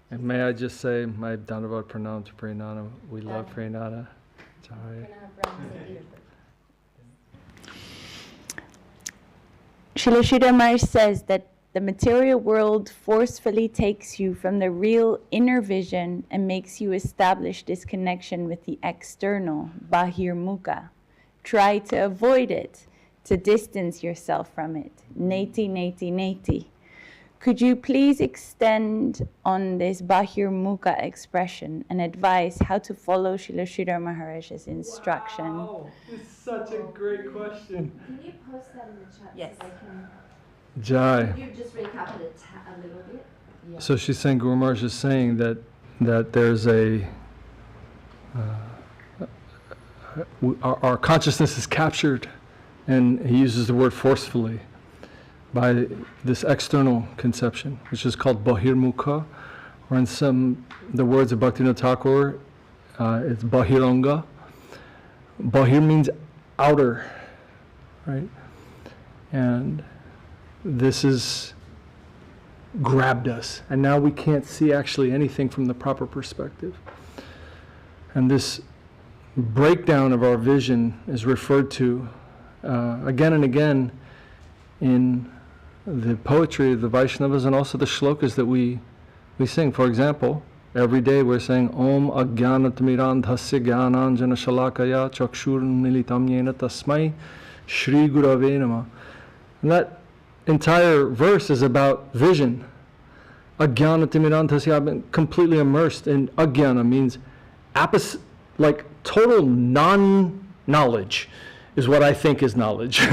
And may I just say, my Dandavat Pranam to Priyanana. We love Priyanana. Sorry. Srila Sridhar Maharaj says that the material world forcefully takes you from the real inner vision and makes you establish this connection with the external, bahirmukha. Try to avoid it, to distance yourself from it. Neti, neti, neti. Could you please extend on this bahirmukha expression and advise how to follow Srila Sridhar Maharaj's instruction? Wow, it's such a great question. Can you post that in the chat? Yes. So I can... Jai. You just recap it a little bit. Yeah. So she's saying, Guru Maharaj is saying that there's our consciousness is captured, and he uses the word forcefully, by this external conception, which is called bahirmukha, or in the words of Bhaktivinoda Thakur, it's bahiranga. Bahir means outer, right? And this has grabbed us, and now we can't see actually anything from the proper perspective. And this breakdown of our vision is referred to again and again in the poetry of the Vaishnavas and also the shlokas that we sing. For example, every day we're saying Om Ajnanatirmirandhasya Jnananjana Shalakaya Chakshurmilitam Yena Tasmai Shri Gurave Namah. And that entire verse is about vision. Ajnanatirmirandhasya, I've been completely immersed in ajnana, means like total non-knowledge is what I think is knowledge.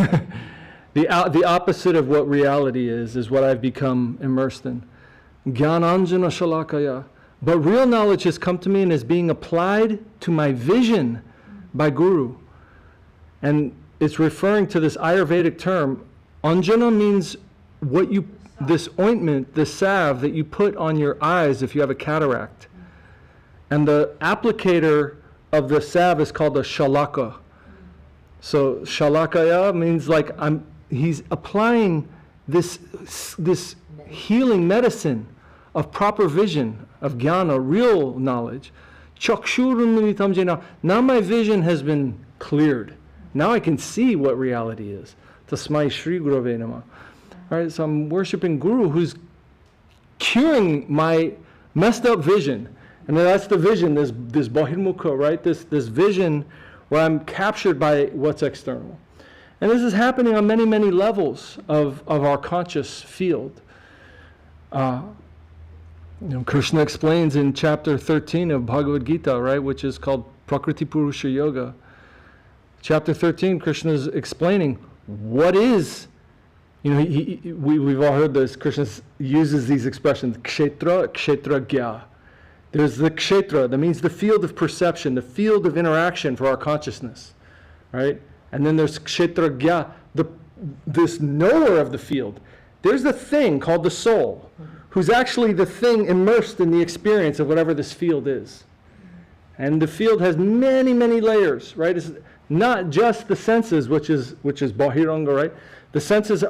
The opposite of what reality is what I've become immersed in. Jnananjana Shalakaya. But real knowledge has come to me and is being applied to my vision by Guru. And it's referring to this Ayurvedic term. Anjana means this ointment, this salve that you put on your eyes if you have a cataract. And the applicator of the salve is called a shalaka. So shalakaya means like he's applying this healing medicine of proper vision, of jnana, real knowledge. Chakshurumilitam jena. Now my vision has been cleared. Now I can see what reality is. Tasmai Shri Gurave Namah. All right, so I'm worshiping Guru who's curing my messed up vision. And that's the vision, this bahirmukha, right? This vision where I'm captured by what's external. And this is happening on many, many levels of our conscious field. Krishna explains in chapter 13 of Bhagavad Gita, right, which is called Prakriti Purusha Yoga. Chapter 13, Krishna is explaining what is, we've all heard this, Krishna uses these expressions, kshetra, kshetragya. There's the kshetra, that means the field of perception, the field of interaction for our consciousness, right? And then there's kshetragya, this knower of the field. There's the thing called the soul, who's actually the thing immersed in the experience of whatever this field is. And the field has many, many layers, right? It's not just the senses, which is bahiranga, right? The senses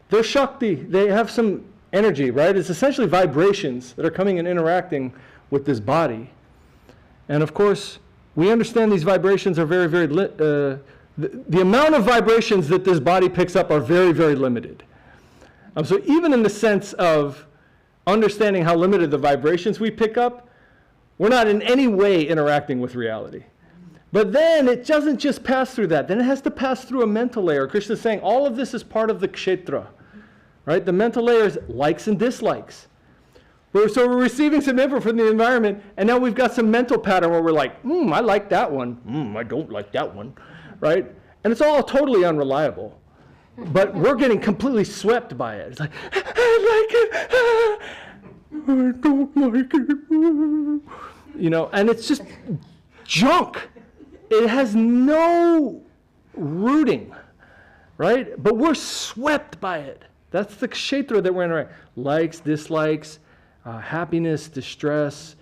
they're shakti, they have some energy, right? It's essentially vibrations that are coming and interacting with this body. And of course, we understand these vibrations are very, very, the amount of vibrations that this body picks up are very, very limited. So even in the sense of understanding how limited the vibrations we pick up, we're not in any way interacting with reality. But then it doesn't just pass through that. Then it has to pass through a mental layer. Krishna is saying all of this is part of the kshetra. Right? The mental layer is likes and dislikes. So we're receiving some info from the environment, and now we've got some mental pattern where we're like, I like that one. I don't like that one. Right? And it's all totally unreliable. But we're getting completely swept by it. It's like, I like it. I don't like it. And it's just junk. It has no rooting, right? But we're swept by it. That's the kshetra that we're in, right? Likes, dislikes, happiness, distress,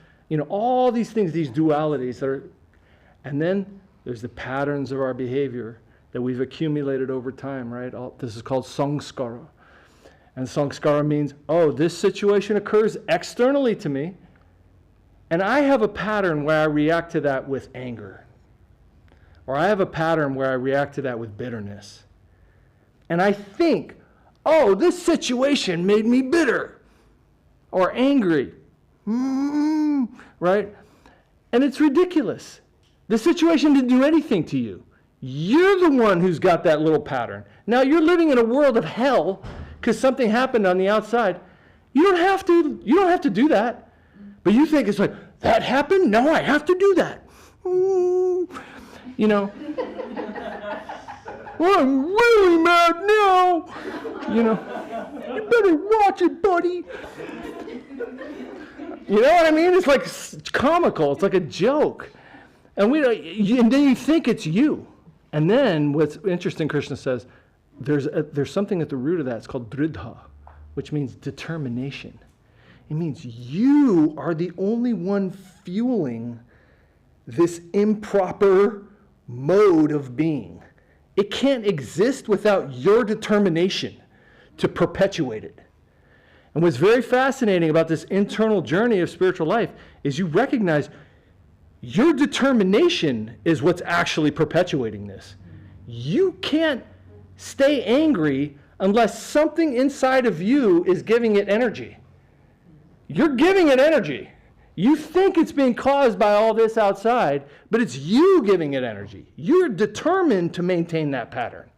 all these things, these dualities that are, and then there's the patterns of our behavior that we've accumulated over time, right? This is called samskara. And samskara means, oh, this situation occurs externally to me, and I have a pattern where I react to that with anger. Or I have a pattern where I react to that with bitterness. And I think, oh, this situation made me bitter or angry. Right? And it's ridiculous. The situation didn't do anything to you. You're the one who's got that little pattern. Now you're living in a world of hell because something happened on the outside. You don't have to do that. But you think it's like, that happened? No, I have to do that. You know. Well, I'm really mad now. You know. You better watch it, buddy. You know what I mean? It's like comical. It's like a joke. And then you think it's you. And then what's interesting, Krishna says, there's something at the root of that. It's called dridha, which means determination. It means you are the only one fueling this improper mode of being. It can't exist without your determination to perpetuate it. And what's very fascinating about this internal journey of spiritual life is you recognize your determination is what's actually perpetuating this. You can't stay angry unless something inside of you is giving it energy. You're giving it energy. You think it's being caused by all this outside, but it's you giving it energy. You're determined to maintain that pattern.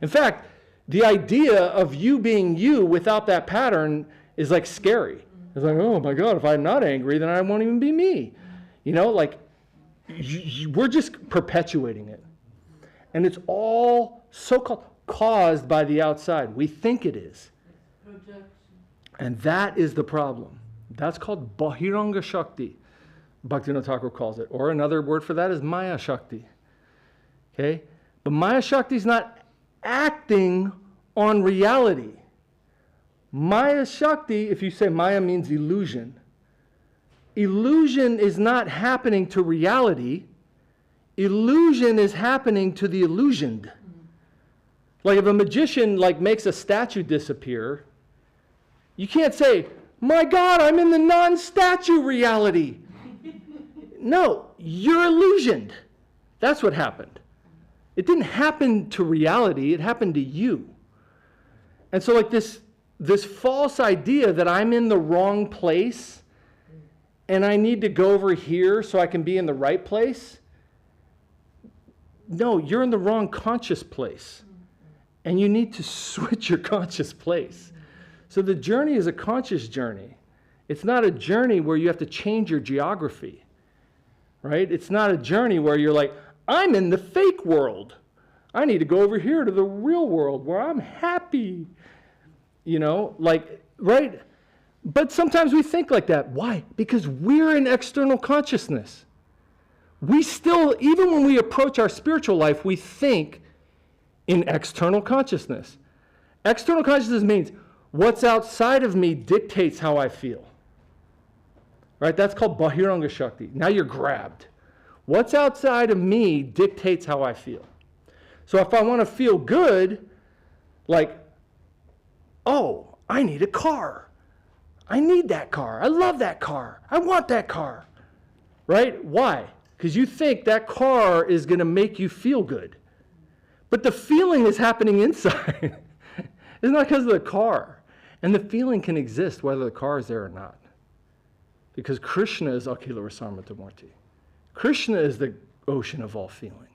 In fact, the idea of you being you without that pattern is like scary. It's like, oh my God, if I'm not angry, then I won't even be me. You know, like, we're just perpetuating it. And it's all so-called caused by the outside. We think it is. And that is the problem. That's called Bahiranga Shakti, Bhaktivinoda Thakur calls it. Or another word for that is Maya Shakti. Okay? But Maya Shakti is not acting on reality. Maya Shakti, if you say Maya means illusion, illusion is not happening to reality. Illusion is happening to the illusioned. Like if a magician makes a statue disappear, you can't say, my God, I'm in the non-statue reality. No, you're illusioned. That's what happened. It didn't happen to reality, it happened to you. And so this false idea that I'm in the wrong place and I need to go over here so I can be in the right place. No, you're in the wrong conscious place. And you need to switch your conscious place. So the journey is a conscious journey. It's not a journey where you have to change your geography, right? It's not a journey where you're like, I'm in the fake world. I need to go over here to the real world where I'm happy. You know, right? But sometimes we think like that. Why? Because we're in external consciousness. We still, even when we approach our spiritual life, we think in external consciousness. External consciousness means what's outside of me dictates how I feel. Right? That's called Bahiranga Shakti. Now you're grabbed. What's outside of me dictates how I feel. So if I want to feel good, oh, I need a car. I need that car. I love that car. I want that car. Right? Why? Because you think that car is going to make you feel good. But the feeling is happening inside. It's not because of the car. And the feeling can exist whether the car is there or not. Because Krishna is Akhila Rasamrita Murti. Krishna is the ocean of all feeling.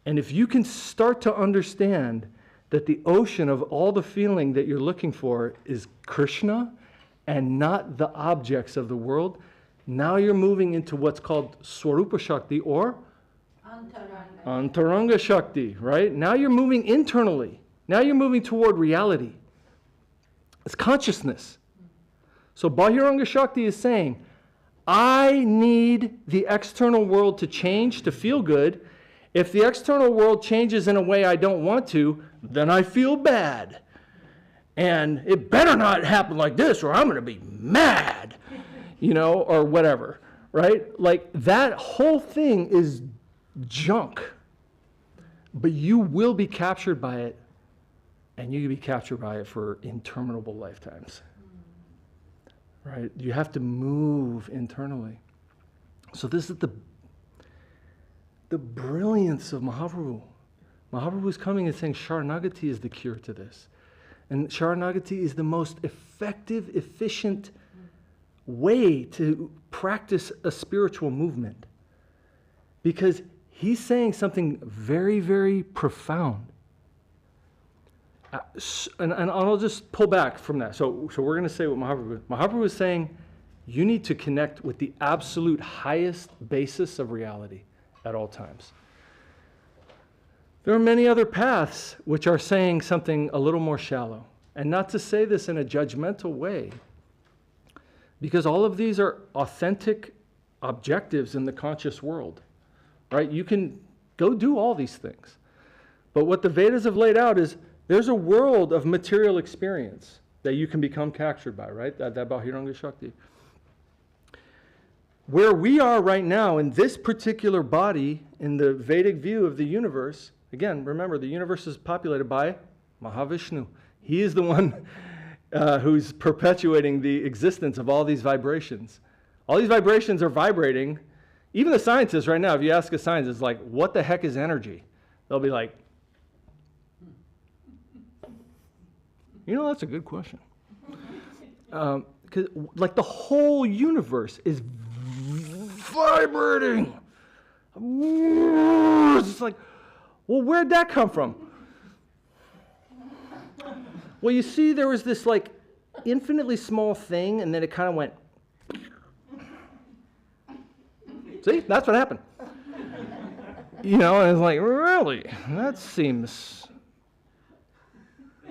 And if you can start to understand that the ocean of all the feeling that you're looking for is Krishna and not the objects of the world, now you're moving into what's called Swarupa Shakti or Antaranga Shakti, right? Now you're moving internally. Now you're moving toward reality. It's consciousness. So Bahiranga Shakti is saying, I need the external world to change to feel good. If the external world changes in a way I don't want to, then I feel bad. And it better not happen like this or I'm going to be mad, you know, or whatever, right? Like that whole thing is junk. But you will be captured by it and you can be captured by it for interminable lifetimes. Right? You have to move internally. So this is the brilliance of Mahaprabhu. Mahaprabhu is coming and saying Śaraṇāgati is the cure to this. And Śaraṇāgati is the most effective, efficient way to practice a spiritual movement. Because he's saying something very, very profound. And I'll just pull back from that. So we're going to say what Mahaprabhu is saying, you need to connect with the absolute highest basis of reality at all times. There are many other paths which are saying something a little more shallow. And not to say this in a judgmental way, because all of these are authentic objectives in the conscious world, right? You can go do all these things. But what the Vedas have laid out is there's a world of material experience that you can become captured by, right? That Bahiranga Shakti. Where we are right now in this particular body, in the Vedic view of the universe, again, remember, the universe is populated by Mahavishnu. He is the one who's perpetuating the existence of all these vibrations. All these vibrations are vibrating. Even the scientists right now, if you ask a scientist, like, what the heck is energy? They'll be like, that's a good question. Because like the whole universe is vibrating. It's like, well, where'd that come from? Well, you see, there was this like infinitely small thing, and then it kind of went. See, that's what happened. And it's like, really? That seems.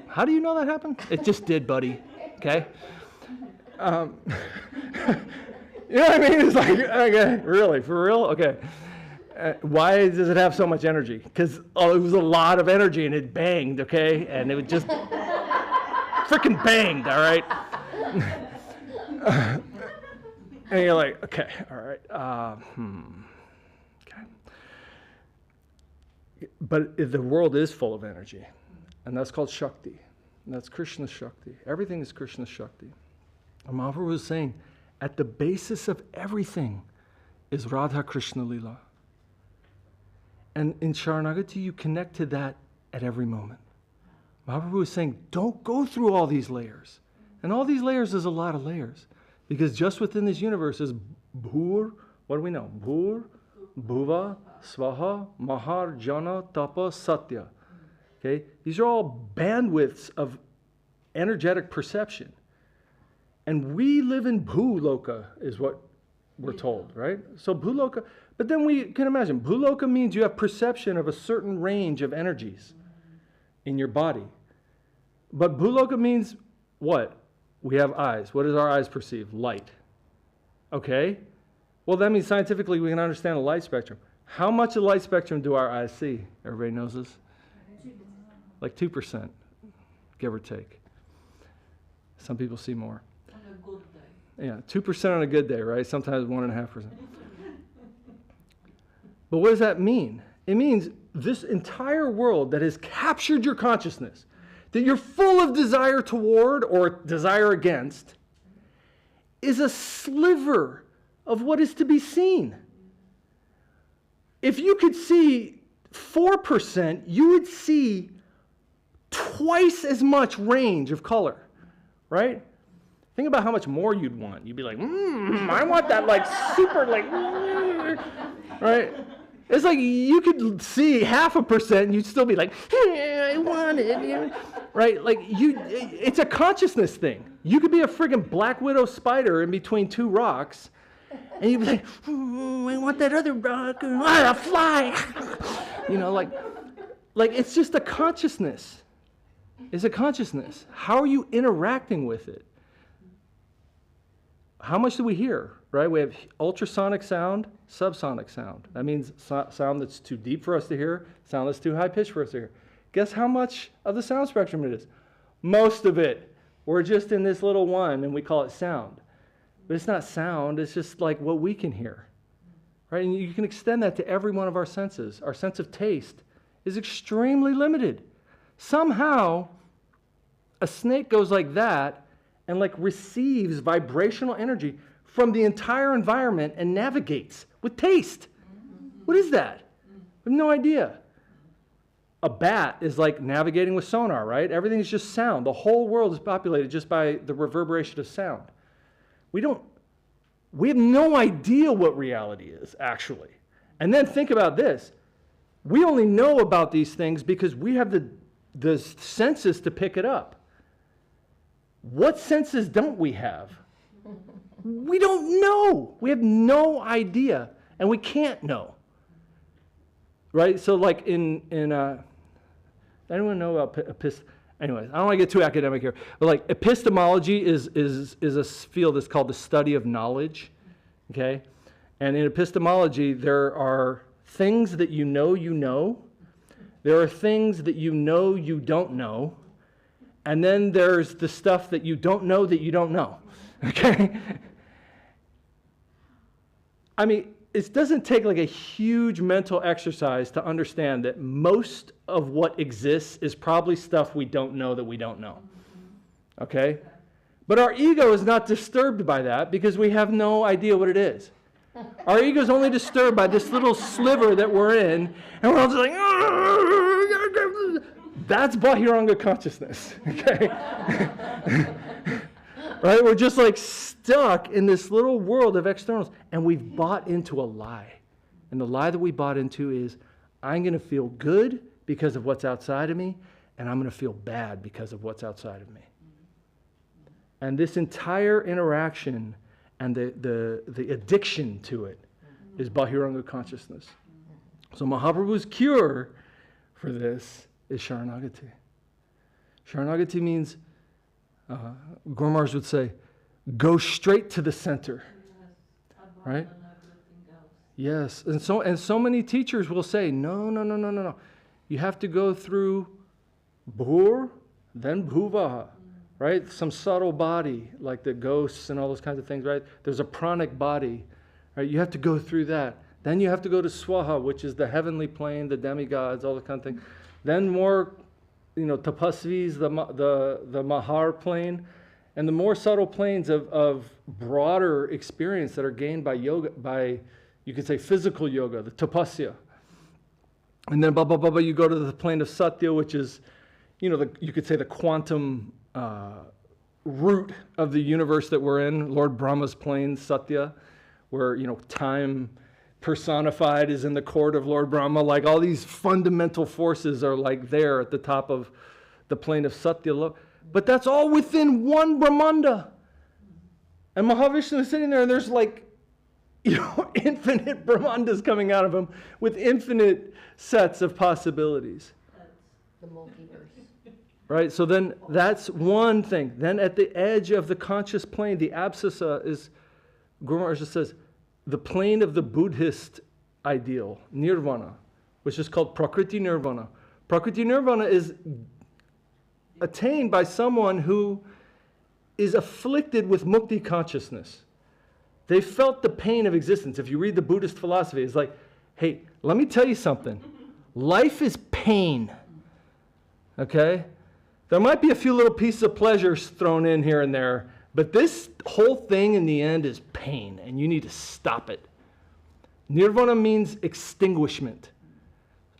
How do you know that happened? It just did, buddy. Okay? You know what I mean? It's like, okay, really? For real? Okay. Why does it have so much energy? Because it was a lot of energy and it banged, okay? And it would just freaking banged, all right? And you're like, okay, all right. Okay. But the world is full of energy. And that's called Shakti. And that's Krishna Shakti. Everything is Krishna Shakti. And Mahaprabhu was saying, at the basis of everything is Radha Krishna Lila. And in Śaraṇāgati, you connect to that at every moment. Mahaprabhu is saying, don't go through all these layers. And all these layers is a lot of layers. Because just within this universe is Bhur, what do we know? Bhur, Bhuva, Svaha, Mahar, Jana, Tapa, Satya. Okay? These are all bandwidths of energetic perception. And we live in Bhuloka, is what we're told, right? So Bhuloka, but then we can imagine, Bhuloka means you have perception of a certain range of energies in your body. But Bhuloka means what? We have eyes. What does our eyes perceive? Light. Okay? Well, that means scientifically we can understand the light spectrum. How much of the light spectrum do our eyes see? Everybody knows this? Like 2%, give or take. Some people see more. On a good day. Yeah, 2% on a good day, right? Sometimes 1.5%. But what does that mean? It means this entire world that has captured your consciousness, that you're full of desire toward or desire against, is a sliver of what is to be seen. If you could see 4%, you would see twice as much range of color, right? Think about how much more you'd want. You'd be like, I want that like super like, right? It's like you could see 0.5% and you'd still be like, I want it, right? Like it's a consciousness thing. You could be a friggin' black widow spider in between two rocks, and you'd be like, I want that other rock, a fly, like it's just a consciousness. It's a consciousness. How are you interacting with it? How much do we hear, right? We have ultrasonic sound, subsonic sound. That means sound that's too deep for us to hear, sound that's too high pitched for us to hear. Guess how much of the sound spectrum it is? Most of it. We're just in this little one and we call it sound. But it's not sound, it's just like what we can hear, right? And you can extend that to every one of our senses. Our sense of taste is extremely limited. Somehow, a snake goes like that and like receives vibrational energy from the entire environment and navigates with taste. What is that? I have no idea. A bat is like navigating with sonar, right? Everything is just sound. The whole world is populated just by the reverberation of sound. We have no idea what reality is, actually. And then think about this. We only know about these things because we have the senses to pick it up. What senses don't we have? We don't know. We have no idea, and we can't know. Right? So like anyone know about anyways, I don't want to get too academic here, but like epistemology is a field that's called the study of knowledge, okay? And in epistemology, there are things that you know. There are things that you don't know. And then there's the stuff that you don't know, okay? I mean, it doesn't take like a huge mental exercise to understand that most of what exists is probably stuff we don't know, okay? But our ego is not disturbed by that because we have no idea what it is. Our ego is only disturbed by this little sliver that we're in, and we're all just like, that's Bahiranga consciousness, okay? Right? We're just like stuck in this little world of externals, and we've bought into a lie. And the lie that we bought into is, I'm going to feel good because of what's outside of me, and I'm going to feel bad because of what's outside of me. And this entire interaction and the addiction to it is Bahiranga consciousness. So Mahaprabhu's cure for this is Śaraṇāgati. Śaraṇāgati means, Guru Maharaj would say, go straight to the center. Right? Yes. And so many teachers will say, no. You have to go through Bhur, then Bhuvaha. Right? Some subtle body, like the ghosts and all those kinds of things, right? There's a pranic body, right? You have to go through that. Then you have to go to Swaha, which is the heavenly plane, the demigods, all the kind of thing. Then more, tapasvis, the Mahar plane, and the more subtle planes of broader experience that are gained by yoga, by, you could say, physical yoga, the tapasya. And then, you go to the plane of Satya, which is, you could say the quantum root of the universe that we're in, Lord Brahma's plane, Satya, where, time personified is in the court of Lord Brahma. Like all these fundamental forces are like there at the top of the plane of Satya. But that's all within one Brahmanda. And Mahavishnu is sitting there and there's like, infinite Brahmandas coming out of him with infinite sets of possibilities. The multiverse. Right, so then that's one thing. Then at the edge of the conscious plane, the abscissa is, Guru Maharaj says, the plane of the Buddhist ideal, nirvana, which is called prakriti nirvana. Prakriti nirvana is attained by someone who is afflicted with mukti consciousness. They felt the pain of existence. If you read the Buddhist philosophy, it's like, hey, let me tell you something. Life is pain, okay? There might be a few little pieces of pleasures thrown in here and there, but this whole thing in the end is pain, and you need to stop it. Nirvana means extinguishment,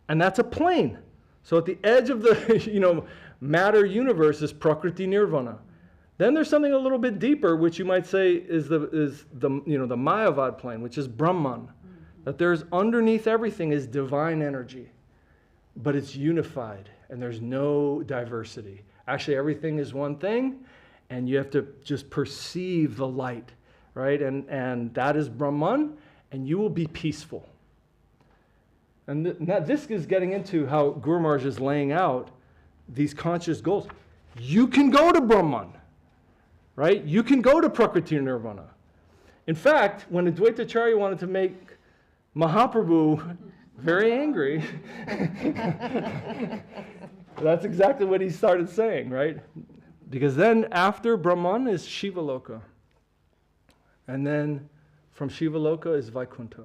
and that's a plane. So at the edge of the matter universe is prakriti nirvana. Then there's something a little bit deeper, which you might say is the Mayavad plane, which is Brahman. That there's underneath everything is divine energy, but it's unified. And there's no diversity. Actually, everything is one thing, and you have to just perceive the light, right? And that is Brahman, and you will be peaceful. And now this is getting into how Guru Maharaj is laying out these conscious goals. You can go to Brahman, right? You can go to Prakriti Nirvana. In fact, when Advaitacharya wanted to make Mahaprabhu very angry, that's exactly what he started saying, right? Because then after Brahman is Shiva Loka. And then from Shiva Loka is Vaikuntha.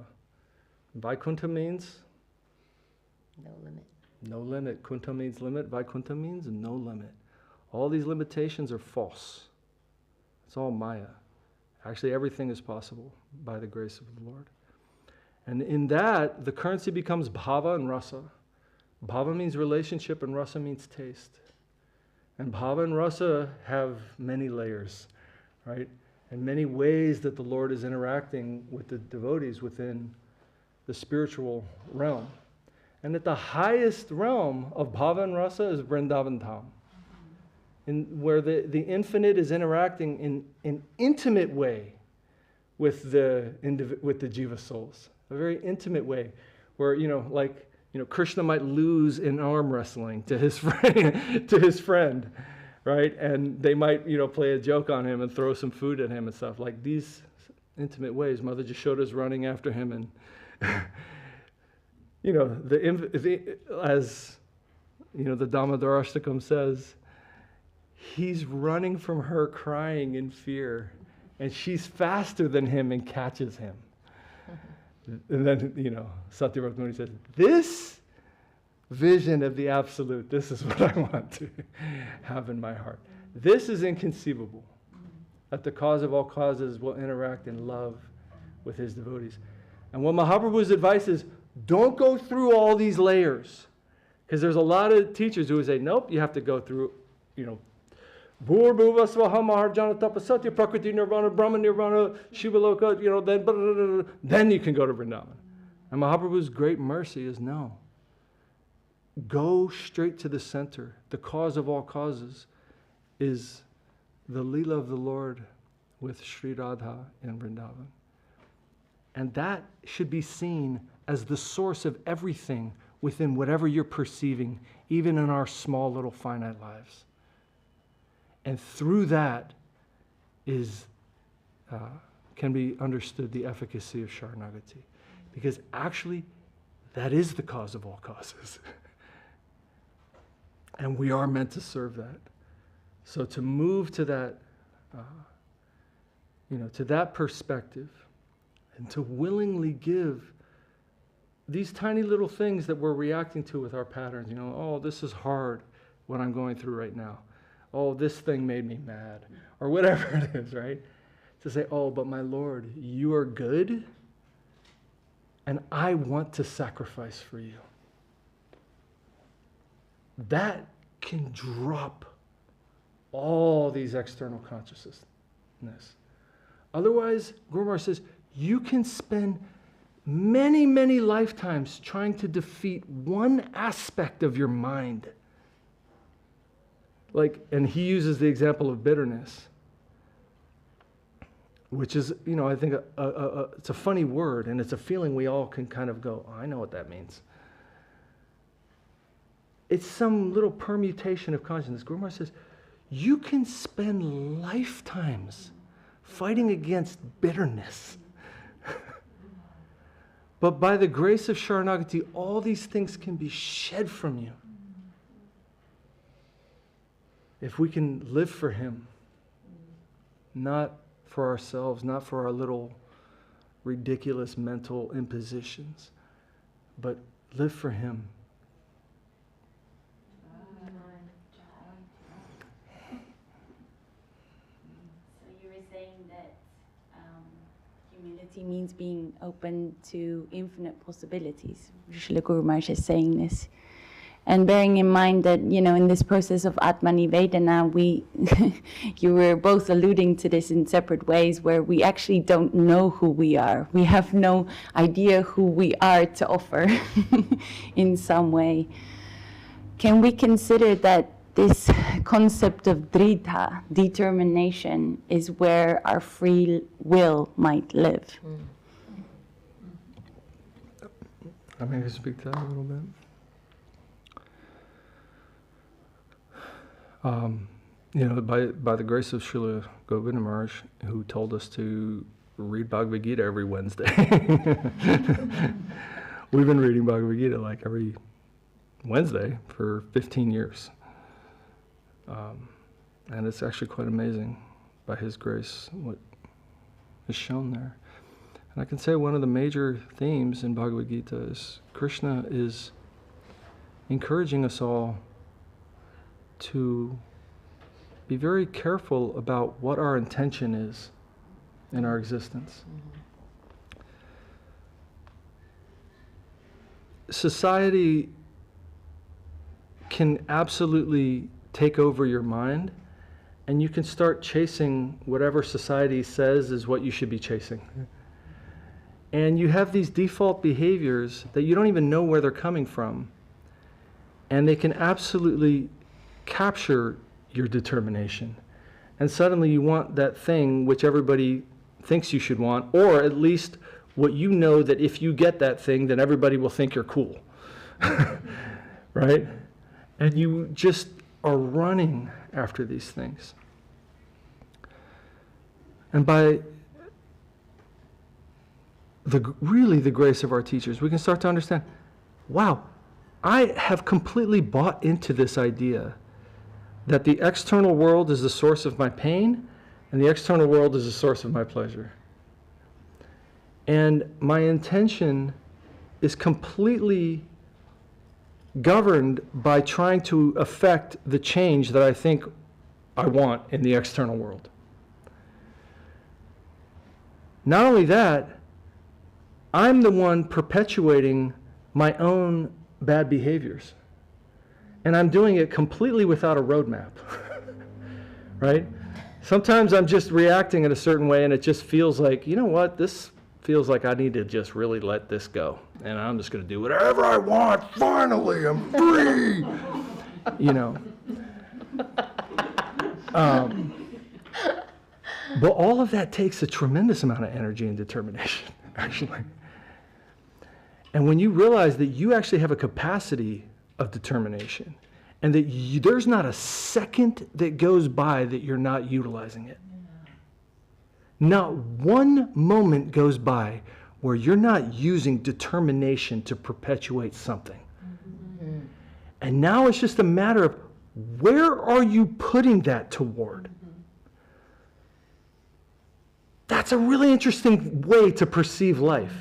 Vaikuntha means? No limit. No limit. Kunta means limit. Vaikuntha means no limit. All these limitations are false. It's all Maya. Actually, everything is possible by the grace of the Lord. And in that, the currency becomes bhava and rasa. Bhava means relationship and rasa means taste. And bhava and rasa have many layers, right? And many ways that the Lord is interacting with the devotees within the spiritual realm. And at the highest realm of bhava and rasa is Vrindavan Dham, where the infinite is interacting in an intimate way with the jiva souls. A very intimate way, where, Krishna might lose in arm wrestling to his friend, right? And they might, play a joke on him and throw some food at him and stuff. Like these intimate ways. Mother Jashoda's running after him, and as the Damodarashtakam says, he's running from her crying in fear, and she's faster than him and catches him. And then, Satyabhakta Muni says, this vision of the Absolute, this is what I want to have in my heart. This is inconceivable, that the cause of all causes will interact in love with his devotees. And what Mahaprabhu's advice is, don't go through all these layers. Because there's a lot of teachers who would say, nope, you have to go through, Bhur Bhuva Swaha Maharjana Tapasatya Prakriti Nirvana Brahma Nirvana Shivaloka, then you can go to Vrindavan. And Mahaprabhu's great mercy is no. Go straight to the center. The cause of all causes is the Leela of the Lord with Sri Radha in Vrindavan. And that should be seen as the source of everything within whatever you're perceiving, even in our small little finite lives. And through that can be understood the efficacy of Śaraṇāgati. Because actually, that is the cause of all causes. And we are meant to serve that. So to move to that, to that perspective, and to willingly give these tiny little things that we're reacting to with our patterns, oh, this is hard, what I'm going through right now. Oh, this thing made me mad, or whatever it is, right? To say, oh, but my Lord, you are good, and I want to sacrifice for you. That can drop all these external consciousness. Otherwise, Guru Maharaj says, you can spend many, many lifetimes trying to defeat one aspect of your mind. And he uses the example of bitterness, which is, I think it's a funny word, and it's a feeling we all can kind of go, oh, I know what that means. It's some little permutation of consciousness. Guru Maharaj says, you can spend lifetimes fighting against bitterness. But by the grace of Śaraṇāgati, all these things can be shed from you. If we can live for him, not for ourselves, not for our little ridiculous mental impositions, but live for him. So you were saying that humility means being open to infinite possibilities. Srila Guru Maharaj is saying this. And bearing in mind that, in this process of Atma-nivedana, you were both alluding to this in separate ways, where we actually don't know who we are. We have no idea who we are to offer in some way. Can we consider that this concept of dridha, determination, is where our free will might live? I may speak to that a little bit. By the grace of Srila Govinda Maharaj, who told us to read Bhagavad Gita every Wednesday. We've been reading Bhagavad Gita like every Wednesday for 15 years. And it's actually quite amazing, by his grace, what is shown there. And I can say one of the major themes in Bhagavad Gita is Krishna is encouraging us all to be very careful about what our intention is in our existence. Society can absolutely take over your mind, and you can start chasing whatever society says is what you should be chasing. And you have these default behaviors that you don't even know where they're coming from, and they can absolutely capture your determination. And suddenly you want that thing which everybody thinks you should want, or at least what you know that if you get that thing, then everybody will think you're cool. Right? And you just are running after these things. And by really the grace of our teachers, we can start to understand, wow, I have completely bought into this idea that the external world is the source of my pain and the external world is the source of my pleasure. And my intention is completely governed by trying to affect the change that I think I want in the external world. Not only that, I'm the one perpetuating my own bad behaviors. And I'm doing it completely without a roadmap. Right? Sometimes I'm just reacting in a certain way and it just feels like, you know what, this feels like I need to just really let this go. And I'm just going to do whatever I want. Finally, I'm free. You know. But all of that takes a tremendous amount of energy and determination, actually. And when you realize that you actually have a capacity of determination, and that there's not a second that goes by that you're not utilizing it. Not one moment goes by where you're not using determination to perpetuate something. Mm-hmm. And now it's just a matter of where are you putting that toward? Mm-hmm. That's a really interesting way to perceive life.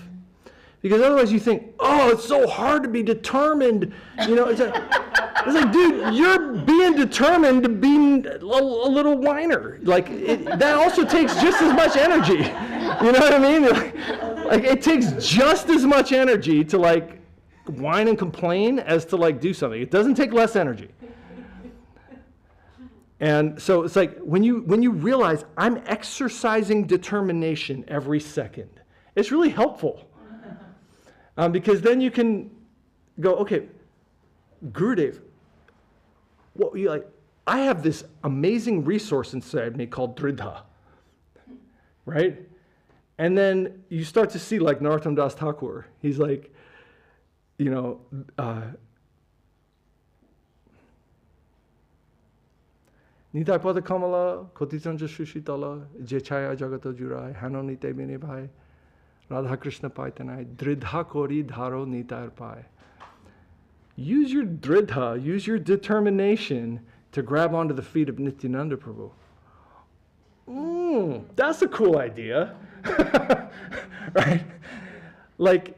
Because otherwise you think, oh, it's so hard to be determined. You know, it's like, dude, you're being determined to be a little whiner. Like, that also takes just as much energy. You know what I mean? Like, it takes just as much energy to, like, whine and complain as to, like, do something. It doesn't take less energy. And so it's like, when you realize I'm exercising determination every second, it's really helpful. Because then you can go, okay, Gurudev, what you like? I have this amazing resource inside me called Dridha, right? And then you start to see, like Narottam Das Thakur, he's like, you know, Nitai pada kamala, kotitanja shushitala, jechaya jagata jurai, hano nite bine bhai. Radha Krishna Paitanai, Dridha Kori Dharo Nitar Pai. Use your Dridha, use your determination to grab onto the feet of Nityananda Prabhu. That's a cool idea. Right? Like,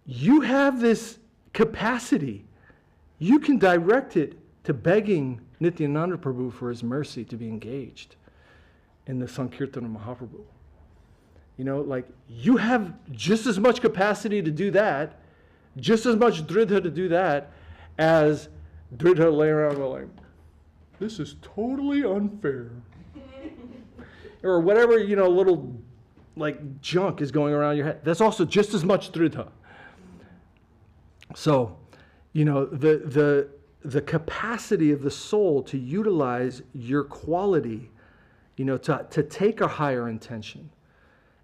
you have this capacity. You can direct it to begging Nityananda Prabhu for his mercy to be engaged in the Sankirtana Mahaprabhu. You know, like, you have just as much capacity to do that, just as much Dridha to do that, as Dridha lay around going, this is totally unfair. Or whatever, you know, little, like, junk is going around your head. That's also just as much Dridha. So, you know, the capacity of the soul to utilize your quality, you know, to take a higher intention,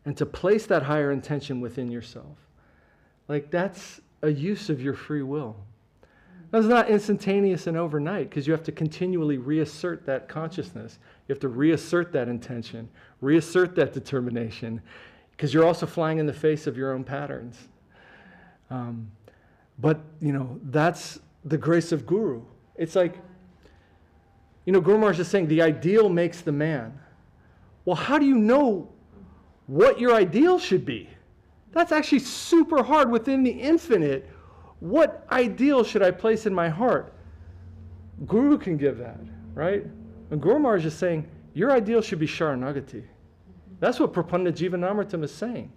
and to place that higher intention within yourself. Like, that's a use of your free will. That's not instantaneous and overnight, because you have to continually reassert that consciousness. You have to reassert that intention, reassert that determination, because you're also flying in the face of your own patterns. But, you know, that's the grace of Guru. It's like, you know, Guru Maharaj is saying the ideal makes the man. Well, how do you know what your ideal should be? That's actually super hard within the infinite. What ideal should I place in my heart? Guru can give that, right? And Guru Maharaj is saying, your ideal should be Śaraṇāgati. That's what Prapanna Jivanamritam is saying.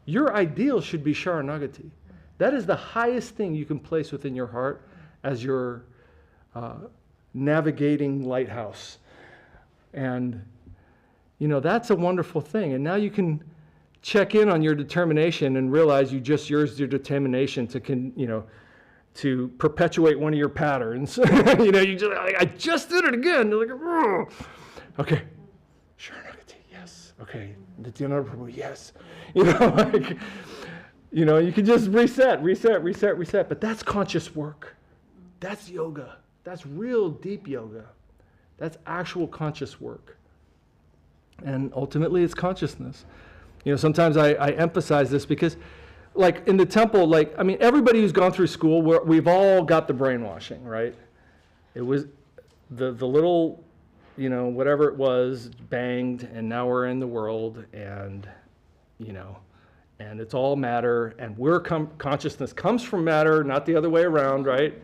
Your ideal should be Śaraṇāgati. That is the highest thing you can place within your heart as your navigating lighthouse. And, that's a wonderful thing. And now you can check in on your determination and realize you just used your determination to perpetuate one of your patterns. I just did it again. You're like, "Ugh." Okay, Śaraṇāgati, yes. Okay, Nityananda Prabhu, yes. You can just reset. But that's conscious work. That's yoga. That's real deep yoga. That's actual conscious work. And ultimately, it's consciousness. Sometimes I emphasize this because, like in the temple, everybody who's gone through school, we've all got the brainwashing, right? It was the little, whatever it was, banged, and now we're in the world, and, and it's all matter, and consciousness comes from matter, not the other way around, right?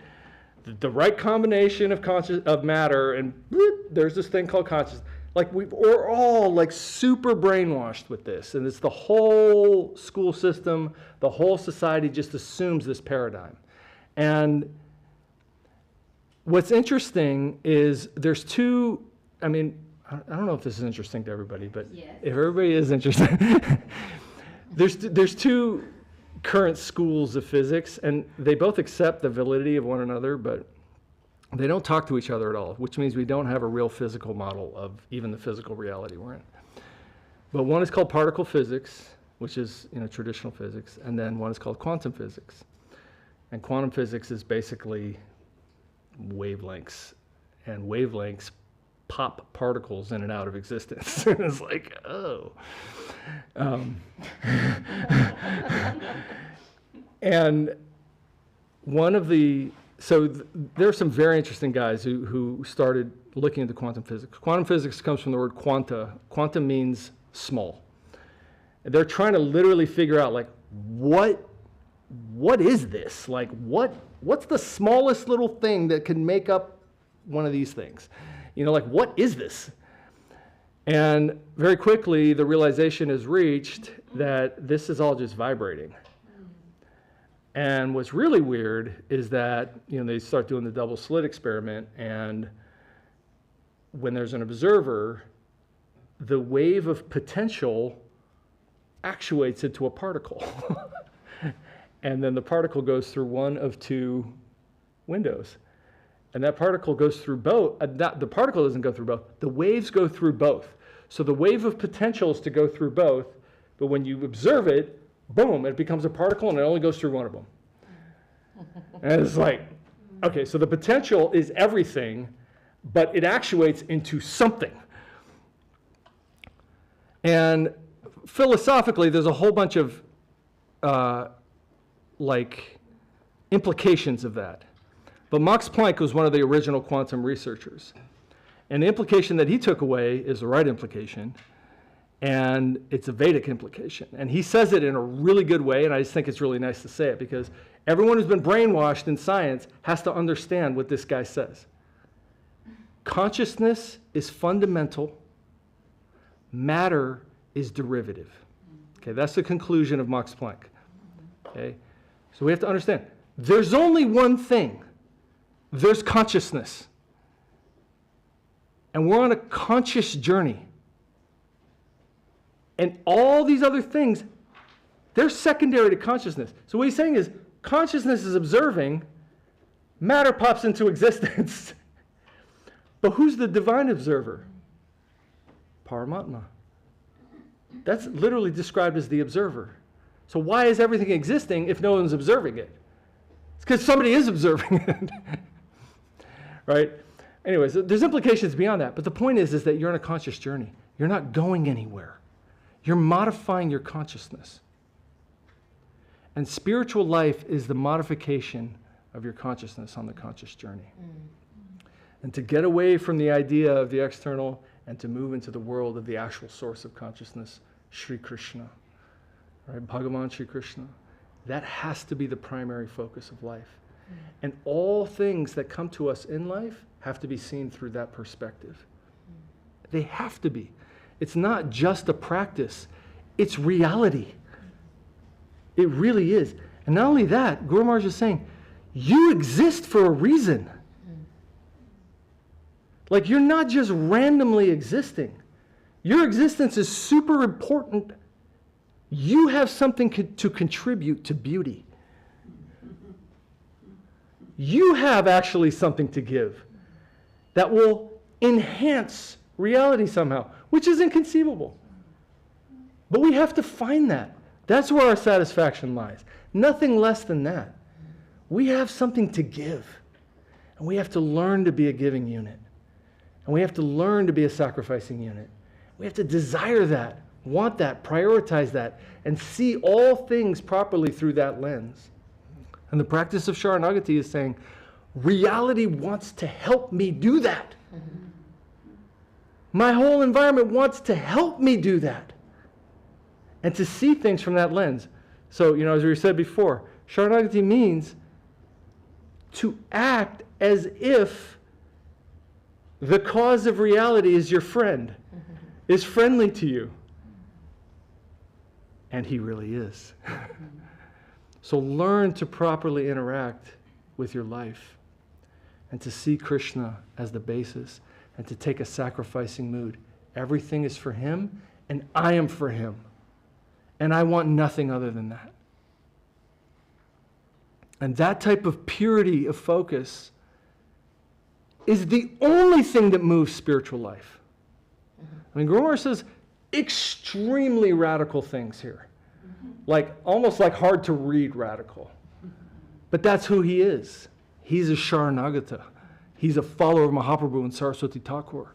The right combination of matter, and bloop, there's this thing called consciousness. We're all super brainwashed with this, and it's the whole school system, the whole society just assumes this paradigm. And what's interesting is there's two, I don't know if this is interesting to everybody, but Yes. if everybody is interested, there's two current schools of physics, and they both accept the validity of one another, but they don't talk to each other at all, which means we don't have a real physical model of even the physical reality we're in. But one is called particle physics, which is traditional physics, and then one is called quantum physics. And quantum physics is basically wavelengths, and wavelengths pop particles in and out of existence. It's like, oh. And one of the there are some very interesting guys who started looking into quantum physics. Quantum physics comes from the word quanta. Quanta means small. And they're trying to literally figure out what is this? What's the smallest little thing that can make up one of these things? What is this? And very quickly the realization is reached that this is all just vibrating. And what's really weird is that, they start doing the double slit experiment, and when there's an observer, the wave of potential actuates into a particle. And then the particle goes through one of two windows. And that particle goes through both. The particle doesn't go through both. The waves go through both. So the wave of potential is to go through both, but when you observe it, boom, it becomes a particle, and it only goes through one of them. And it's like, okay, so the potential is everything, but it actuates into something. And philosophically, there's a whole bunch of implications of that. But Max Planck was one of the original quantum researchers. And the implication that he took away is the right implication, and it's a Vedic implication. And he says it in a really good way, and I just think it's really nice to say it, because everyone who's been brainwashed in science has to understand what this guy says. Consciousness is fundamental, matter is derivative. Okay, that's the conclusion of Max Planck. Okay, so we have to understand, there's only one thing. There's consciousness. And we're on a conscious journey. And all these other things, they're secondary to consciousness. So what he's saying is, consciousness is observing, matter pops into existence. But who's the divine observer? Paramatma. That's literally described as the observer. So why is everything existing if no one's observing it? It's because somebody is observing it. Right? Anyways, there's implications beyond that. But the point is that you're on a conscious journey. You're not going anywhere. You're modifying your consciousness. And spiritual life is the modification of your consciousness on the conscious journey. And to get away from the idea of the external and to move into the world of the actual source of consciousness, Sri Krishna, right? Bhagavan Sri Krishna. That has to be the primary focus of life. And all things that come to us in life have to be seen through that perspective. They have to be. It's not just a practice. It's reality. It really is. And not only that, Guru Maharaj is saying, you exist for a reason. Like, you're not just randomly existing. Your existence is super important. You have something to contribute to beauty. You have actually something to give that will enhance reality somehow, which is inconceivable. But we have to find that. That's where our satisfaction lies. Nothing less than that. We have something to give. And we have to learn to be a giving unit. And we have to learn to be a sacrificing unit. We have to desire that, want that, prioritize that, and see all things properly through that lens. And the practice of Śaraṇāgati is saying, reality wants to help me do that. My whole environment wants to help me do that. And to see things from that lens. So, as we said before, Śaraṇāgati means to act as if the cause of reality is your friend, is friendly to you. And he really is. So learn to properly interact with your life and to see Krishna as the basis and to take a sacrificing mood. Everything is for him and I am for him. And I want nothing other than that. And that type of purity of focus is the only thing that moves spiritual life. I mean, Guru Maharaj says extremely radical things here. Like, almost like hard to read radical. But that's who he is. He's a Śaraṇāgata. He's a follower of Mahaprabhu and Saraswati Thakur.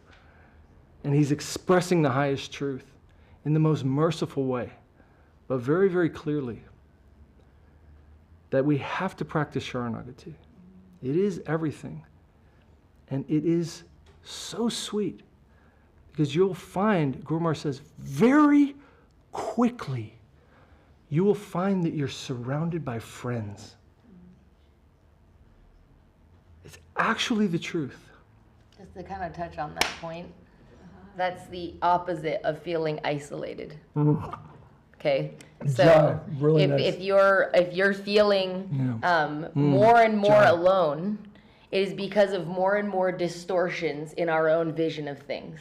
And he's expressing the highest truth in the most merciful way, but very, very clearly. That we have to practice Śaraṇāgati. It is everything. And it is so sweet. Because you'll find, Guru Maharaj says, very quickly, you will find that you're surrounded by friends. It's actually the truth. Just to kind of touch on that point, that's the opposite of feeling isolated. Okay, so really if you're feeling more and more alone, it is because of more and more distortions in our own vision of things,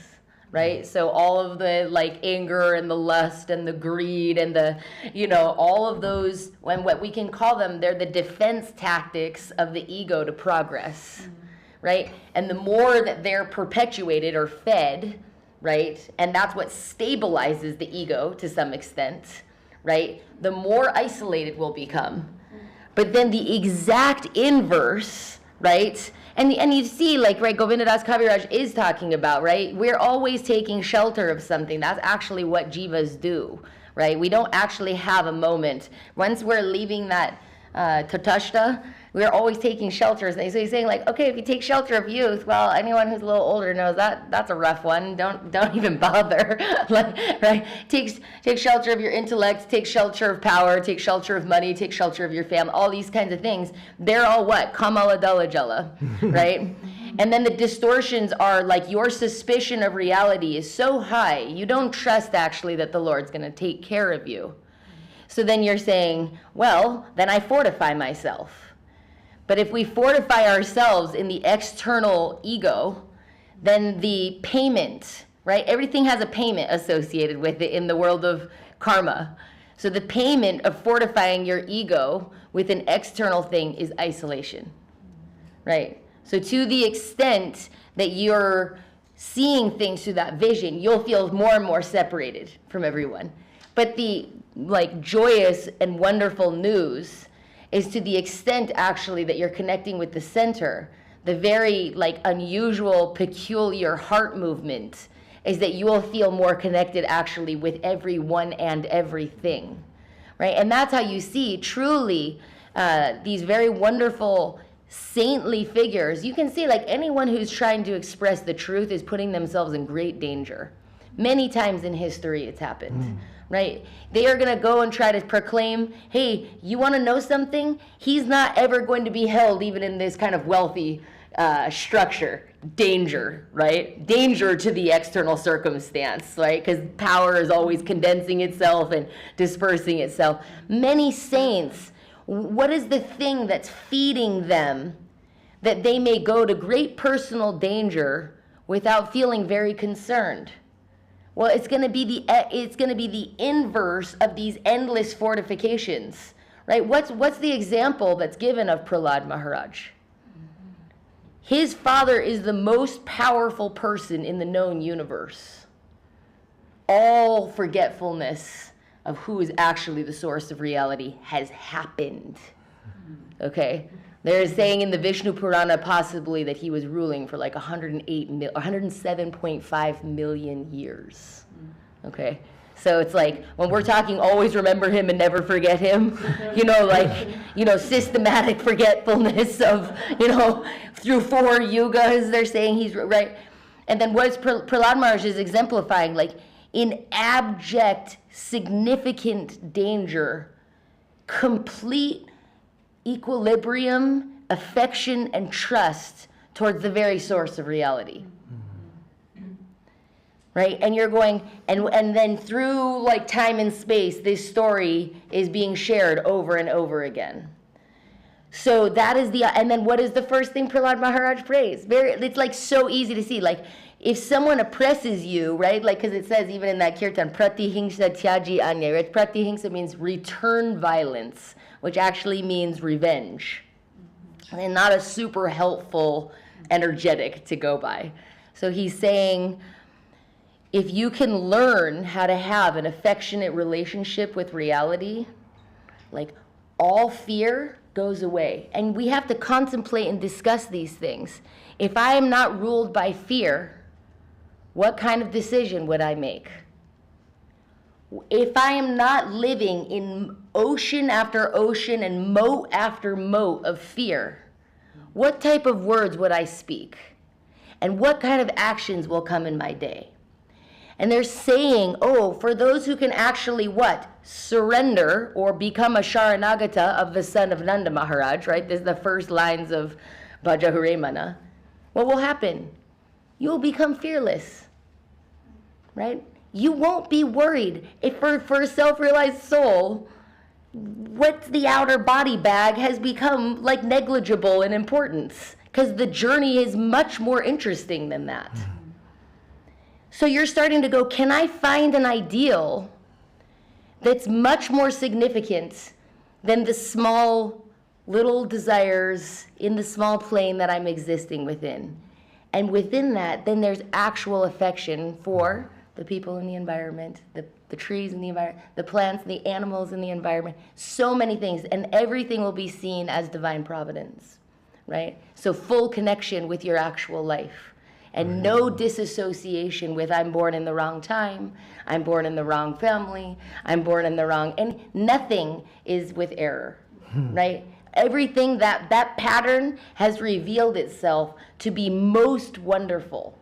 right? So all of the anger and the lust and the greed and the all of those, and what we can call them, they're the defense tactics of the ego to progress, right? And the more that they're perpetuated or fed, right? And that's what stabilizes the ego to some extent, right? The more isolated we'll become. But then the exact inverse, right? And you see, right, Govindadas Kaviraj is talking about, right? We're always taking shelter of something. That's actually what jivas do, right? We don't actually have a moment. Once we're leaving that tatashta, we're always taking shelters. So he's saying, okay, if you take shelter of youth, well, anyone who's a little older knows that's a rough one. Don't even bother. Right? Take shelter of your intellect, take shelter of power, take shelter of money, take shelter of your family, all these kinds of things. They're all what? Kamala Dalajala, right? And then the distortions are your suspicion of reality is so high, you don't trust actually that the Lord's going to take care of you. So then you're saying, well, then I fortify myself. But if we fortify ourselves in the external ego, then the payment, right? Everything has a payment associated with it in the world of karma. So the payment of fortifying your ego with an external thing is isolation, right? So to the extent that you're seeing things through that vision, you'll feel more and more separated from everyone. But the joyous and wonderful news is to the extent actually that you're connecting with the center, the very unusual, peculiar heart movement is that you will feel more connected actually with everyone and everything, right? And that's how you see truly these very wonderful saintly figures. You can see anyone who's trying to express the truth is putting themselves in great danger. Many times in history it's happened. Right? They are going to go and try to proclaim, hey, you want to know something? He's not ever going to be held even in this kind of wealthy structure. danger, right? Danger to the external circumstance, right? Because power is always condensing itself and dispersing itself. Many saints, what is the thing that's feeding them that they may go to great personal danger without feeling very concerned? Well, it's going to be the inverse of these endless fortifications, right? What's the example that's given of Prahlad Maharaj? His father is the most powerful person in the known universe. All forgetfulness of who is actually the source of reality has happened. Okay? They're saying in the Vishnu Purana possibly that he was ruling for like 107.5 million years. Okay? So it's like, when we're talking always remember him and never forget him, systematic forgetfulness of, through 4 yugas, they're saying he's right. And then what is Prahlad Maharaj is exemplifying, like in abject, significant danger, complete equilibrium, affection, and trust towards the very source of reality. Right? And you're going, and then through like time and space, this story is being shared over and over again. So that is and then what is the first thing Prahlad Maharaj prays? It's like so easy to see. Like if someone oppresses you, right? Like, because it says even in that kirtan, pratihingsa tyaji anya, right? Pratihingsa means return violence, which actually means revenge. And not a super helpful energetic to go by. So he's saying, if you can learn how to have an affectionate relationship with reality, like all fear goes away. And we have to contemplate and discuss these things. If I am not ruled by fear, what kind of decision would I make? If I am not living in ocean after ocean and moat after moat of fear, what type of words would I speak? And what kind of actions will come in my day? And they're saying, for those who can actually what? Surrender or become a Śaraṇāgata of the son of Nanda Maharaj, right? This is the first lines of Bhajahure-mana. What will happen? You'll become fearless, right? You won't be worried. If for a self-realized soul, what's the outer body bag has become like negligible in importance, because the journey is much more interesting than that. So you're starting to go, can I find an ideal that's much more significant than the small little desires in the small plane that I'm existing within? And within that, then there's actual affection for the people in the environment, the trees in the environment, the plants, the animals in the environment, so many things. And everything will be seen as divine providence, right? So full connection with your actual life. And no disassociation with I'm born in the wrong time, I'm born in the wrong family, I'm born in the wrong, and nothing is with error, right? Everything, that pattern has revealed itself to be most wonderful,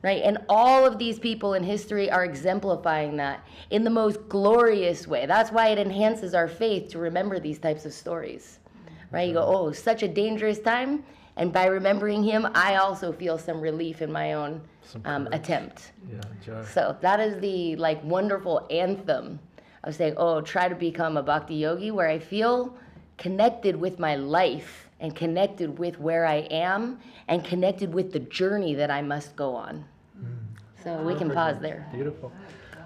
right? And all of these people in history are exemplifying that in the most glorious way. That's why it enhances our faith to remember these types of stories, right? You go, such a dangerous time. And by remembering him, I also feel some relief in my own attempt. Yeah, so that is the wonderful anthem of saying, try to become a bhakti yogi where I feel connected with my life and connected with where I am and connected with the journey that I must go on. So we can pause there. Beautiful.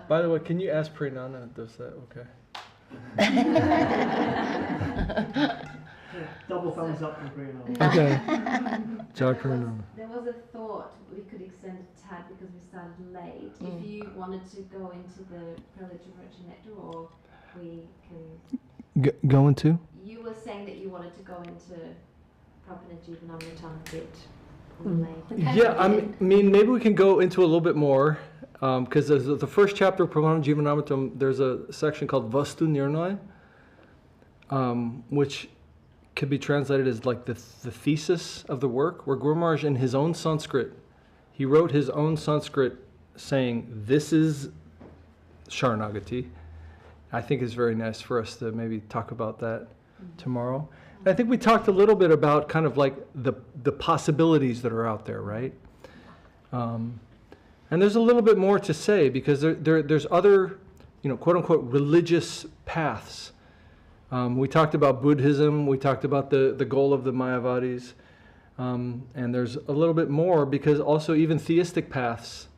By the way, can you ask Pranana, does that okay? Double thumbs up from Bruno. Okay. There was a thought we could extend a tad because we started late. If you wanted to go into the Life-Nectar, or we can... Go into? You were saying that you wanted to go into Prabhu-Jivanamritam a bit late. Yeah, I mean, maybe we can go into a little bit more, because the first chapter of Prabhu-Jivanamritam, there's a section called Vastu Nirnay, which could be translated as like the thesis of the work, where Guru Maharaj in his own Sanskrit, he wrote his own Sanskrit saying, this is Śaraṇāgati. I think it's very nice for us to maybe talk about that. tomorrow. And I think we talked a little bit about kind of like the possibilities that are out there, right? And there's a little bit more to say because there's other, quote unquote, religious paths. We talked about Buddhism, we talked about the goal of the Mayavadis, and there's a little bit more because also even theistic paths,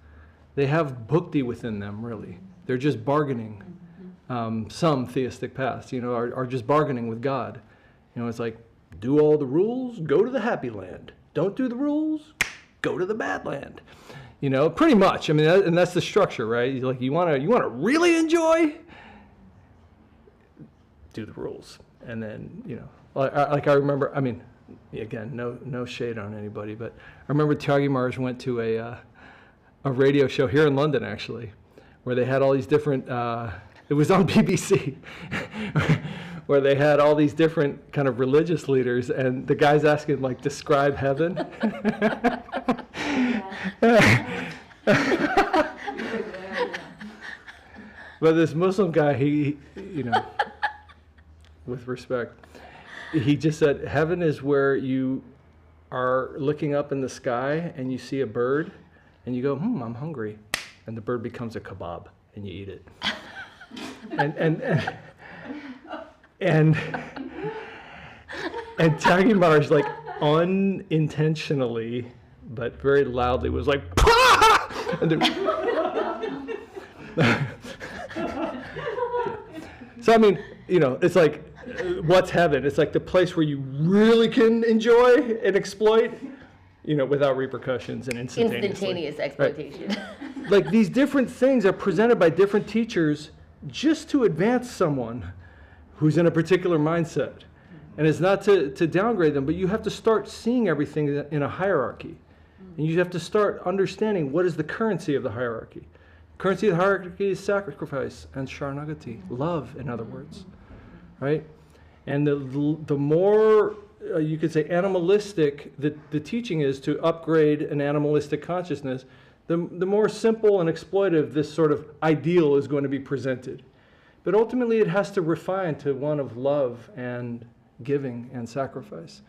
they have bhakti within them, really. They're just bargaining. Some theistic paths, are just bargaining with God. It's like, do all the rules, go to the happy land. Don't do the rules, go to the bad land. Pretty much. I mean, and that's the structure, right? Like, you want to really enjoy, do the rules. And then, like I remember, I mean, again, no shade on anybody, but I remember Tyagi Maharaj went to a radio show here in London, actually, where they had all these different, it was on BBC, where they had all these different kind of religious leaders, and the guy's asking, like, describe heaven. But this Muslim guy, he, with respect, he just said, heaven is where you are looking up in the sky and you see a bird and you go, I'm hungry. And the bird becomes a kebab and you eat it. And Tyagi Maharaj, like, unintentionally, but very loudly was like, Pah! And so, I mean, it's like, what's heaven? It's like the place where you really can enjoy and exploit, without repercussions and instantaneous exploitation. Right? Like, these different things are presented by different teachers just to advance someone who's in a particular mindset. And it's not to downgrade them, but you have to start seeing everything in a hierarchy. And you have to start understanding what is the currency of the hierarchy. Currency of the hierarchy is sacrifice and Śaraṇāgati, love, in other words, right? And the more, you could say, animalistic the teaching is to upgrade an animalistic consciousness, the more simple and exploitive this sort of ideal is going to be presented. But ultimately it has to refine to one of love and giving and sacrifice.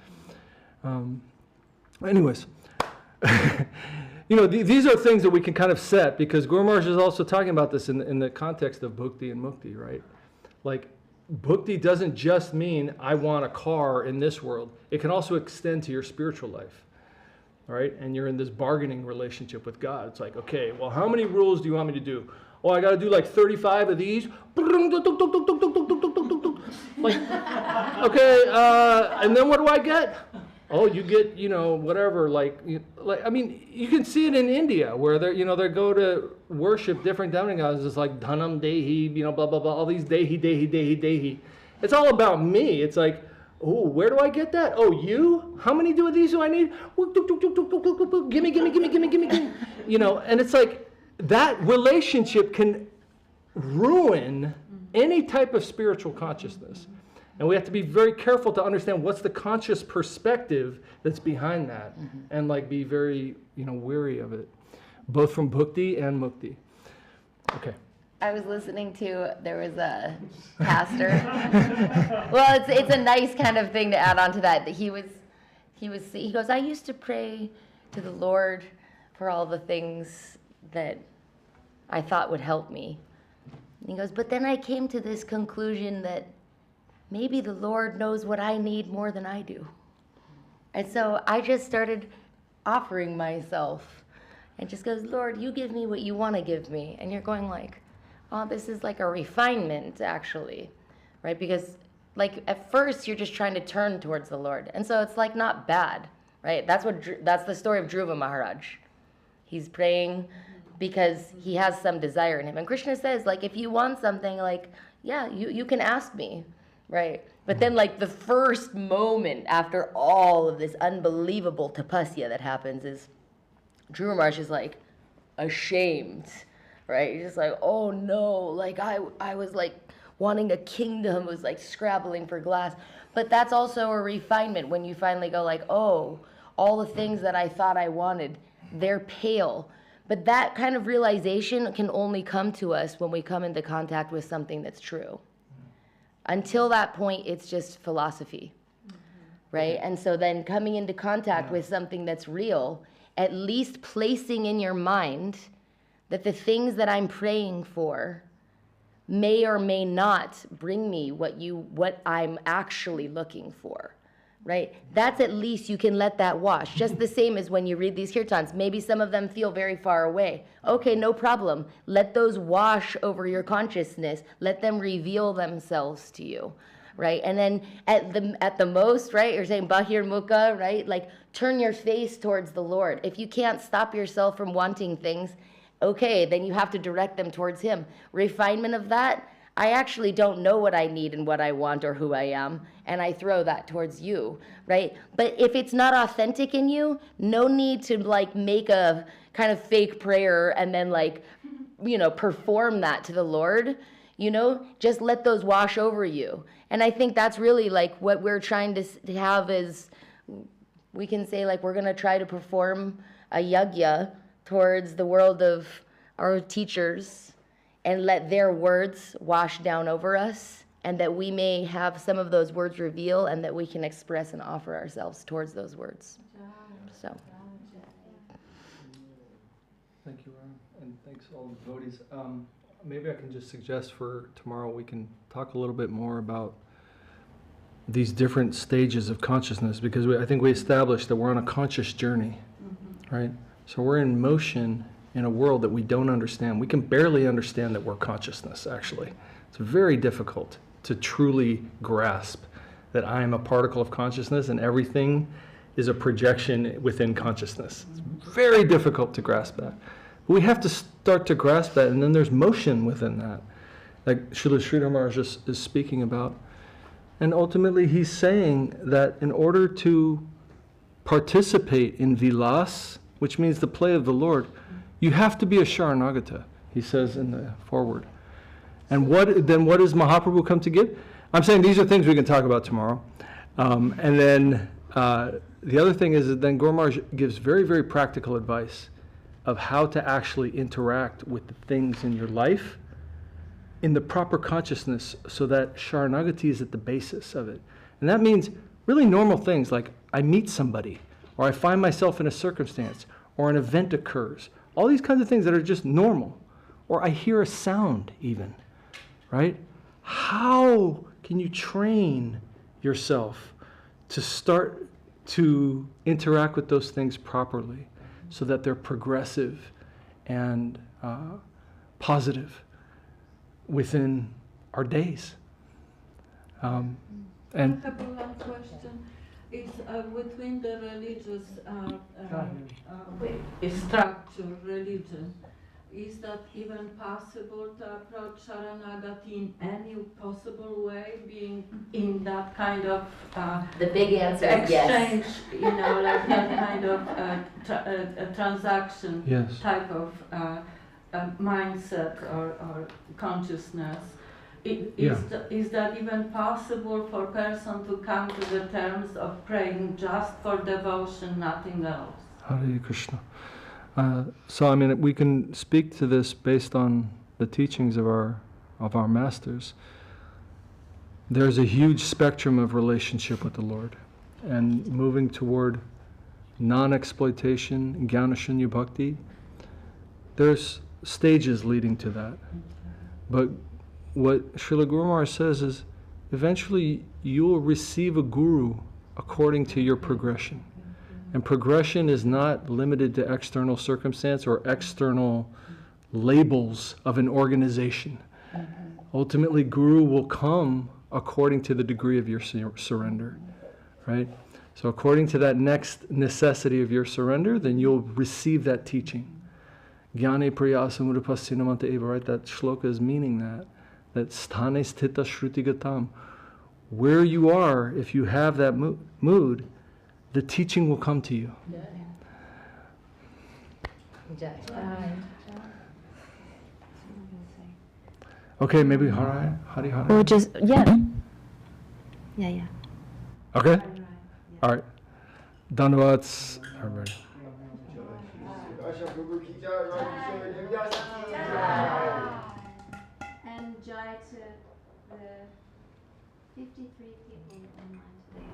Anyways, these are things that we can kind of set, because Guru Maharaj is also talking about this in the context of bhakti and mukti, right? Like, bhakti doesn't just mean I want a car in this world. It can also extend to your spiritual life, right? And you're in this bargaining relationship with God. It's like, okay, well, how many rules do you want me to do? Oh, I got to do like 35 of these. Like, okay, and then what do I get? Oh, you get, whatever, I mean, you can see it in India where they go to worship different demigods. It's like Dhanam Dehi, blah, blah, blah, all these Dehi. It's all about me. It's like, oh, where do I get that? Oh, you? How many of these do I need? Gimme. And it's like, that relationship can ruin any type of spiritual consciousness. And we have to be very careful to understand what's the conscious perspective that's behind that, and be very, wary of it, both from bhakti and mukti. Okay. I was listening to, there was a pastor. Well, it's a nice kind of thing to add on to that. He goes, I used to pray to the Lord for all the things that I thought would help me. And he goes, but then I came to this conclusion that maybe the Lord knows what I need more than I do. And so I just started offering myself and just goes, Lord, you give me what you want to give me. And you're going like, oh, this is like a refinement, actually, right? Because at first you're just trying to turn towards the Lord. And so it's not bad, right? That's the story of Dhruva Maharaj. He's praying because he has some desire in him. And Krishna says, if you want something, yeah, you can ask me. Right. But then the first moment after all of this unbelievable tapasya that happens is Dhruva Maharaj is ashamed. Right. He's just oh no, I was wanting a kingdom, was scrabbling for glass. But that's also a refinement when you finally go oh, all the things that I thought I wanted, they're pale. But that kind of realization can only come to us when we come into contact with something that's true. Until that point, it's just philosophy, right? And so then coming into contact with something that's real, at least placing in your mind that the things that I'm praying for may or may not bring me what I'm actually looking for, right? That's at least you can let that wash. Just the same as when you read these kirtans. Maybe some of them feel very far away. Okay, no problem. Let those wash over your consciousness. Let them reveal themselves to you, right? And then at the most, right, you're saying bahir mukha, right? Like turn your face towards the Lord. If you can't stop yourself from wanting things, okay, then you have to direct them towards Him. Refinement of that, I actually don't know what I need and what I want or who I am, and I throw that towards you, right? But if it's not authentic in you, no need to like make a kind of fake prayer and then like, perform that to the Lord, just let those wash over you. And I think that's really like what we're trying to have is, we can say like we're going to try to perform a yajna towards the world of our teachers and let their words wash down over us, and that we may have some of those words reveal and that we can express and offer ourselves towards those words. So. Thank you, Ron, and thanks all the devotees. Maybe I can just suggest for tomorrow we can talk a little bit more about these different stages of consciousness, because I think we established that we're on a conscious journey, right? So we're in motion in a world that we don't understand. We can barely understand that we're consciousness, actually. It's very difficult to truly grasp that I am a particle of consciousness and everything is a projection within consciousness. It's very difficult to grasp that. But we have to start to grasp that, and then there's motion within that. Like Srila Sridhar Maharaj is speaking about. And ultimately he's saying that in order to participate in vilas, which means the play of the Lord, you have to be a Śaraṇāgata, he says in the foreword. And what does Mahaprabhu come to give? I'm saying these are things we can talk about tomorrow. And then the other thing is that then Guru Maharaj gives very, very practical advice of how to actually interact with the things in your life in the proper consciousness, so that Śaraṇāgati is at the basis of it. And that means really normal things like I meet somebody, or I find myself in a circumstance, or an event occurs. All these kinds of things that are just normal. Or I hear a sound even, right? How can you train yourself to start to interact with those things properly so that they're progressive and positive within our days? And I have one question. It's between the religious structure, religion. Is that even possible to approach Śaraṇāgati in any possible way, being in that kind of The big answer is exchange, yes. like that kind of a transaction yes. type of mindset or consciousness? Is that even possible for a person to come to the terms of praying just for devotion, nothing else? Hare Krishna. So I mean, we can speak to this based on the teachings of our masters. There's a huge spectrum of relationship with the Lord, and moving toward non-exploitation, jnana-shunya bhakti. There's stages leading to that, but what Srila Guru Maharaj says is, eventually you will receive a guru according to your progression. And progression is not limited to external circumstance or external labels of an organization. Ultimately, guru will come according to the degree of your surrender, right? So according to that next necessity of your surrender, then you'll receive that teaching. Jnane prayasa mudapassinamanta eva, right? That shloka is meaning that sthane sthita shrutigatam. Where you are, if you have that mood, the teaching will come to you. Okay, maybe Hari. Or just, yeah. Yeah. Okay? All right. Dhanavats, everybody. And Jai to the 53 people online today.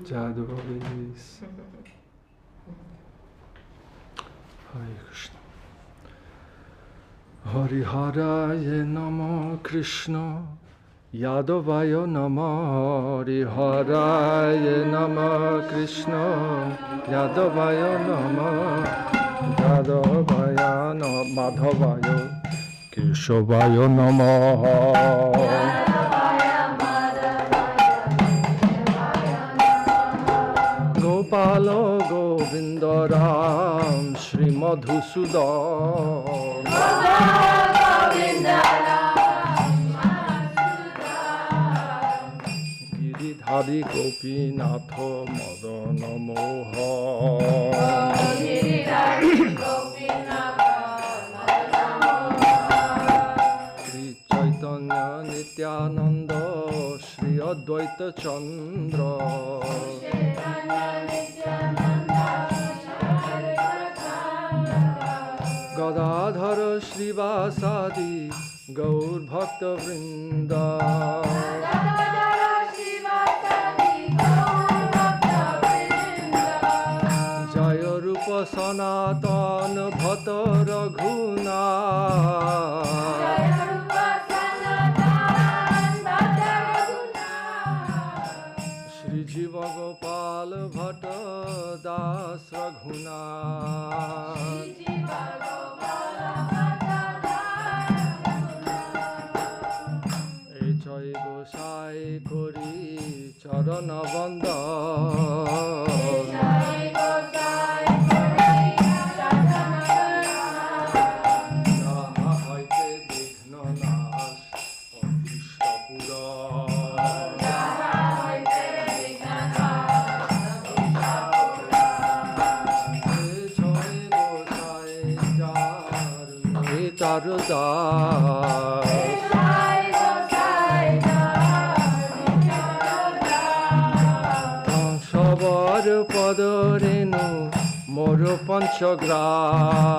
Jaduvis. Hare Krishna. Hari Haraya Namo Krishna Yadavaya Namo Hari Haraya Namo Krishna Yadavaya Namo Yadavaya Namo Madhavaya Keshavaya Namo Gopala Govinda Ram Shri Madhusudan Giridhari Gopinatha Madana Mohan Shri Chaitanya Nityananda Shri Advaita Chandra Gadadhara Shrivasadi Gaur Bhakta Vrinda Jaya Rupa Sanatan Bhata Raghuna Shri Jiva Gopal Bhatta Das Raghuna Echai Gosai Kori Charana Vanda Jaha Haite Bighna Nash Abhishta সবার পদরেণু মোর পঞ্চগ্রাস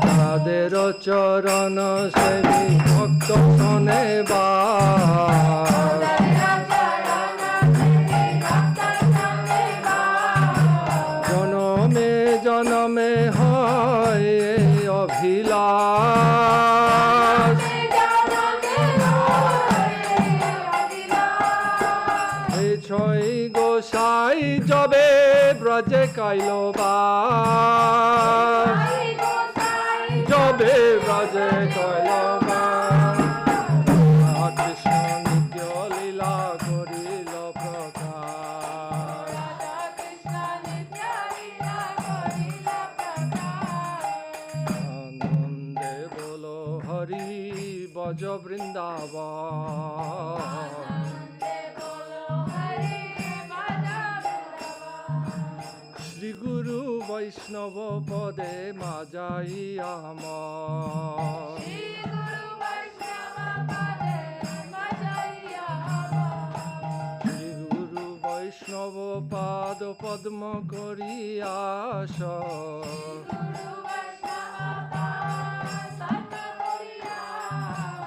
তাদের চরণ সেবী ভক্ত শোনেবার জনমে জনমে হয় এই অভিলাষ এই ছয় গোসাই যবে ব্রজে কাইলবাস যবে ব্রজে কাইলবাস কৃষ্ণ নিত্য লীলা করিল প্রকাশ আনন্দে বলো হরি বজ বৃন্দাবন শ্রী গুরু বৈষ্ণব পদে মাজাই আমার শ্রী গুরু বৈষ্ণব পাদ পদ্ম করিয়াস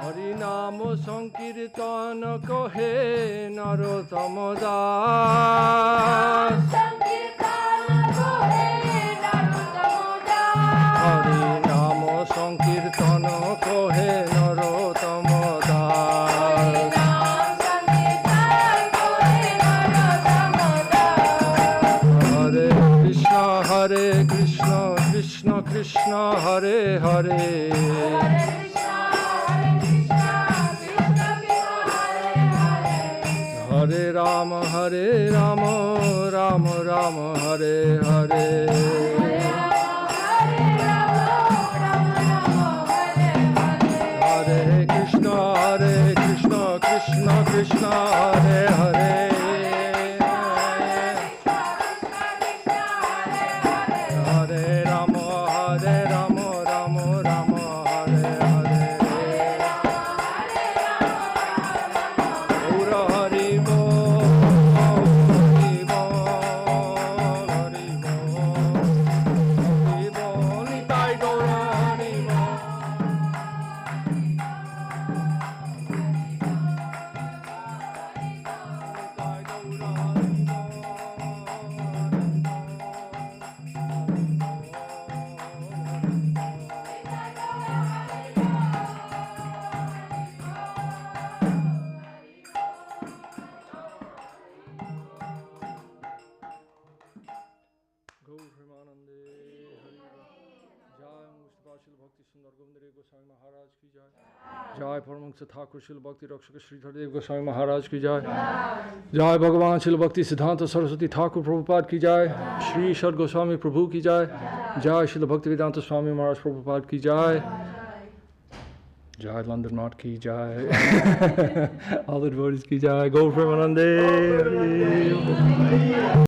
হরিনাম সংকীর্তন কহে নরোত্তম দাস হরিনাম সংকীর্তন কহে নরোত্তম দাস হরে কৃষ্ণ কৃষ্ণ কৃষ্ণ হরে হরে হরে রাম রাম রাম হরে হরে হরে কৃষ্ণ কৃষ্ণ কৃষ্ণ হরে হরে হরে রাম রাম রাম হরে হরে গৌর হরি বল হরি বল হরি বল गोस्वामी महाराज की जय। जय परमहंस ठाकुर श्रील भक्ति रक्षक श्रीधर गोस्वामी महाराज की जय। जय भगवान श्रील भक्ति सिद्धांत सरस्वती ठाकुर प्रभुपाद की जय। श्री सर गोस्वामी प्रभु की जय। जय श्रील भक्ति वेदांत स्वामी महाराज प्रभुपाद की जय। जय लंदन मठ की जय। All the devotees की जय। गौर प्रेमानंदे।